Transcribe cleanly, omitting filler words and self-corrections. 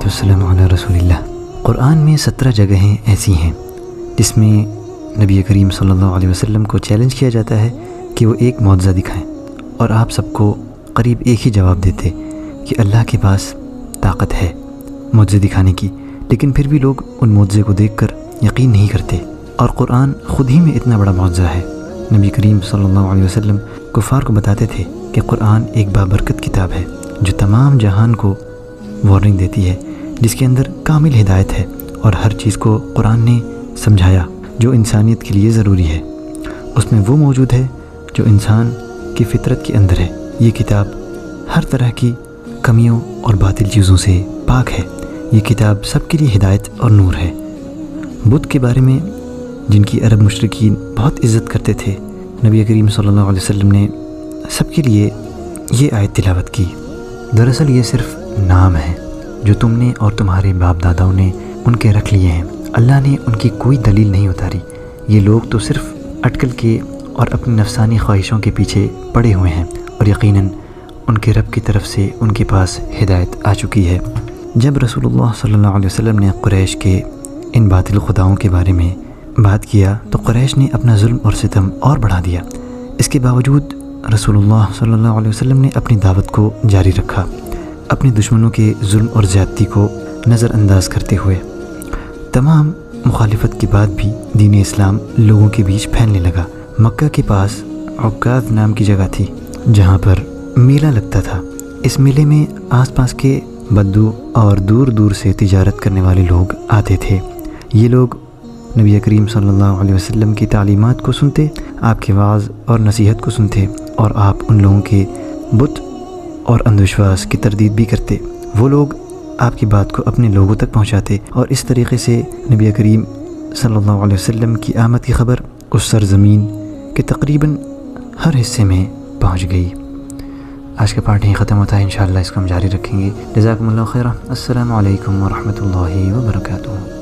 والسلام علی رسول اللہ۔ قرآن میں 17 جگہیں ایسی ہیں جس میں نبی کریم صلی اللہ علیہ وسلم کو چیلنج کیا جاتا ہے کہ وہ ایک معجزہ دکھائیں، اور آپ سب کو قریب ایک ہی جواب دیتے کہ اللہ کے پاس طاقت ہے معجزے دکھانے کی، لیکن پھر بھی لوگ ان معجزے کو دیکھ کر یقین نہیں کرتے، اور قرآن خود ہی میں اتنا بڑا معجزہ ہے۔ نبی کریم صلی اللہ علیہ وسلم کفار کو بتاتے تھے کہ قرآن ایک بابرکت کتاب ہے جو تمام جہان کو وارننگ دیتی ہے، جس کے اندر کامل ہدایت ہے، اور ہر چیز کو قرآن نے سمجھایا جو انسانیت کے لیے ضروری ہے۔ اس میں وہ موجود ہے جو انسان کی فطرت کے اندر ہے۔ یہ کتاب ہر طرح کی کمیوں اور باطل چیزوں سے پاک ہے۔ یہ کتاب سب کے لیے ہدایت اور نور ہے۔ بدھ کے بارے میں جن کی عرب مشرکین بہت عزت کرتے تھے، نبی کریم صلی اللہ علیہ وسلم نے سب کے لیے یہ آیت تلاوت کی: دراصل یہ صرف نام ہے جو تم نے اور تمہارے باپ داداؤں نے ان کے رکھ لیے ہیں، اللہ نے ان کی کوئی دلیل نہیں اتاری۔ یہ لوگ تو صرف اٹکل کے اور اپنی نفسانی خواہشوں کے پیچھے پڑے ہوئے ہیں، اور یقیناً ان کے رب کی طرف سے ان کے پاس ہدایت آ چکی ہے۔ جب رسول اللہ صلی اللہ علیہ وسلم نے قریش کے ان باطل خداؤں کے بارے میں بات کیا تو قریش نے اپنا ظلم اور ستم اور بڑھا دیا۔ اس کے باوجود رسول اللہ صلی اللہ علیہ وسلم نے اپنی دعوت کو جاری رکھا، اپنے دشمنوں کے ظلم اور زیادتی کو نظر انداز کرتے ہوئے۔ تمام مخالفت کے بعد بھی دین اسلام لوگوں کے بیچ پھیلنے لگا۔ مکہ کے پاس عکاظ نام کی جگہ تھی جہاں پر میلہ لگتا تھا۔ اس میلے میں آس پاس کے بدو اور دور دور سے تجارت کرنے والے لوگ آتے تھے۔ یہ لوگ نبی کریم صلی اللہ علیہ وسلم کی تعلیمات کو سنتے، آپ کے وعظ اور نصیحت کو سنتے، اور آپ ان لوگوں کے بت اور اندھ وشواس کی تردید بھی کرتے۔ وہ لوگ آپ کی بات کو اپنے لوگوں تک پہنچاتے، اور اس طریقے سے نبی کریم صلی اللہ علیہ وسلم کی آمد کی خبر اس سرزمین کے تقریباً ہر حصے میں پہنچ گئی۔ آج کا پارٹ یہیں ختم ہوتا ہے، انشاءاللہ اس کو ہم جاری رکھیں گے۔ جزاکم اللہ خیرہ۔ السلام علیکم ورحمۃ اللہ وبرکاتہ۔